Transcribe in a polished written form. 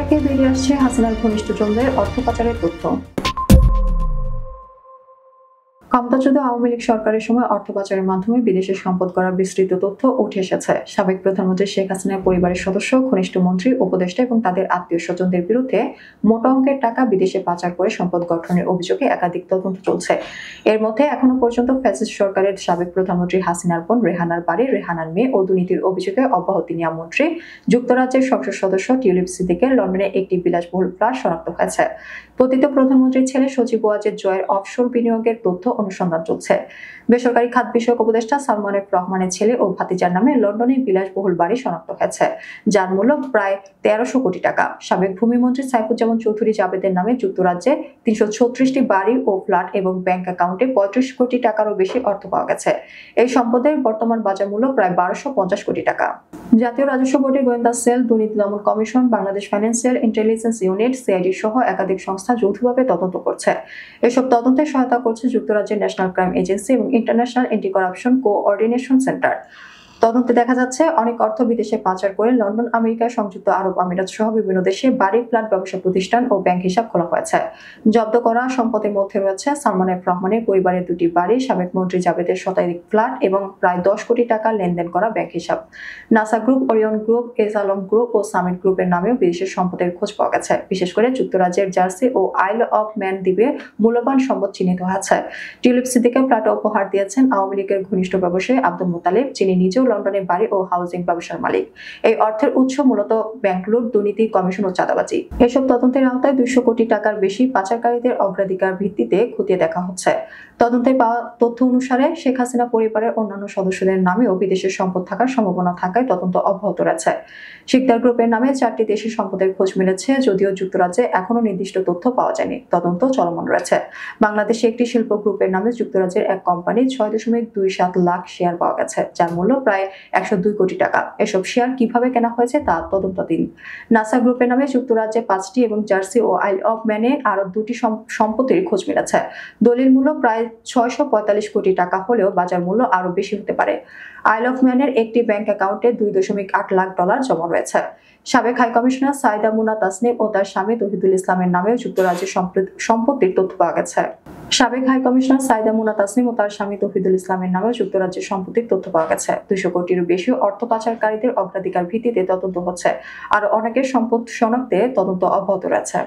একে বেরিয়ে আসছে হাসিনার ঘনিষ্ঠজনদের অর্থ পাচারের তথ্য। ক্ষমতাচ্যুত আওয়ামী লীগ সরকারের সময় অর্থ পাচারের মাধ্যমে বিদেশে সম্পদ করার বিস্তৃত তথ্য উঠে এসেছে। সাবেক প্রধানমন্ত্রী শেখ হাসিনার পরিবারের সদস্য, ঘনিষ্ঠ মন্ত্রী, উপদেষ্টা এবং তাদের আত্মীয় স্বজনদের বিরুদ্ধে মোটা অঙ্কের টাকা বিদেশে পাচার করে সম্পদ গঠনের অভিযোগে একাধিক তদন্ত চলছে। এর মধ্যে এখনো পর্যন্ত ফ্যাসিস্ট সরকারের সাবেক প্রধানমন্ত্রী হাসিনার বোন রেহানার বাড়ি, রেহানার মেয়ে ও দুর্নীতির অভিযোগে অব্যাহতি নেওয়া মন্ত্রী, যুক্তরাজ্যের সংসদ সদস্য টিউলিপ সিদ্দিকের লন্ডনে একটি বিলাসবহুল ফ্ল্যাট শনাক্ত হয়েছে। পতিত প্রধানমন্ত্রীর ছেলে সজীব ওয়াজেদ জয়ের অফশোর বিনিয়োগের তথ্য অনুসন্ধান চলছে। বেসরকারি খাত বিষয়ক উপদেষ্টা সালমান এফ রহমানের ছেলে ও ভাতিজার নামে লন্ডনে বিলাসবহুল বাড়ি শনাক্ত হয়েছে, যার মূল্য প্রায় 1300 কোটি টাকা। সাবেক ভূমিমন্ত্রী সাইফুজ্জামান চৌধুরী জাবেদের নামে যুক্তরাজ্যে 336টি বাড়ি ও ফ্ল্যাট এবং ব্যাংক অ্যাকাউন্টে 35 কোটি টাকারও বেশি অর্থ পাওয়া গেছে। এই সম্পদের বর্তমান বাজার মূল্য প্রায় 1250 কোটি টাকা। জাতীয় রাজস্ব বোর্ডের গোয়েন্দা সেল, দুর্নীতি দমন commission, Bangladesh financial intelligence unit, CID সহ একাধিক সংস্থা যৌথভাবে তদন্ত করছে। এসব তদন্তে সহায়তা করছে যুক্তরাজ্যের ন্যাশনাল ক্রাইম এজেন্সি এবং international anti corruption coordination centre. তদন্তে দেখা যাচ্ছে, অনেক অর্থ বিদেশে পাচার করে লন্ডন, আমেরিকা, সংযুক্ত আরব আমিরাত সহ বিভিন্ন দেশে বাড়ি, ফ্ল্যাট, ব্যবসা প্রতিষ্ঠান ও ব্যাংক হিসাব খোলা হয়েছে। জব্দ করা সম্পদের মধ্যে রয়েছে সালমান এফ রহমানের পরিবারের 2টি বাড়ি, সাবেক মন্ত্রী জাবেদের শতাধিক ফ্ল্যাট এবং প্রায় 10 কোটি টাকা লেনদেন করা ব্যাংক হিসাব। Nassa group, Orion group, S Alam group ও সামিট গ্রুপের নামেও বিদেশের সম্পদের খোঁজ পাওয়া গেছে। বিশেষ করে যুক্তরাজ্যের জার্সি ও আইল অফ ম্যান দ্বীপে মূল্যবান সম্পদ চিহ্নিত হয়েছে। টিউলিপ সিদ্দিকে ফ্ল্যাট উপহার দিয়েছেন আওয়ামী লীগের ঘনিষ্ঠ ব্যবসায়ী আব্দুল মোতালেব, যিনি নিজেও লন্ডনে বাড়ি ও হাউজিং ব্যবসার মালিক। এই অর্থের উৎস মূলত ব্যাংক লুট, দুর্নীতি, কমিশন ও চাঁদাবাজি। এসব তদন্তের আওতায় 200 কোটি টাকার বেশি পাচারকারীদের অগ্রাধিকার ভিত্তিতে খতিয়ে দেখা হচ্ছে। তদন্তে পাওয়া তথ্য অনুসারে শেখ হাসিনা পরিবারের অন্যান্য সদস্যদের নামেও বিদেশের সম্পদ থাকার সম্ভাবনা থাকায় তদন্ত অব্যাহত রয়েছে। শিকদার গ্রুপের নামে 4টি দেশি সম্পদের খোঁজ মিলেছে, যদিও যুক্তরাজ্যে এখনো নির্দিষ্ট তথ্য পাওয়া যায়নি। তদন্ত চলমান রয়েছে। বাংলাদেশে একটি শিল্প গ্রুপের নামে যুক্তরাজ্যের এক কোম্পানি 6.27 লাখ শেয়ার পাওয়া গেছে, যার মূল্য প্রায় 102 কোটি টাকা। এসব শেয়ার কিভাবে কেনা হয়েছে তা তদন্তাধীন। নাসা গ্রুপের নামে যুক্তরাজ্যে 5টি এবং জার্সি ও আইল অফ ম্যানে আরো 2টি সম্পত্তির খোঁজ মিলেছে। দলিল মূল্য প্রায় 645 কোটি টাকা হলেও বাজার মূল্য আরো বেশি হতে পারে। আইল অফ ম্যানের একটি ব্যাংক অ্যাকাউন্টে $2.8 লাখ জমা রয়েছে। সাবেক হাই কমিশনার সাইদা মুনা তাসনিম ও তার স্বামী তৌহিদুল ইসলামের নামেও যুক্তরাজ্যের সম্পত্তির তথ্য পাওয়া গেছে। সাবেক হাই কমিশনার সাইদা মুনা তাসনিম ও তার স্বামী তৌহিদুল ইসলামের নামেও যুক্তরাজ্যের সম্পত্তির তথ্য পাওয়া গেছে। 200 কোটিরও বেশি অর্থ পাচারকারীদের অগ্রাধিকার ভিত্তিতে তদন্ত হচ্ছে। আর অনেকের সম্পদ শনাক্তে তদন্ত অব্যাহত রয়েছে।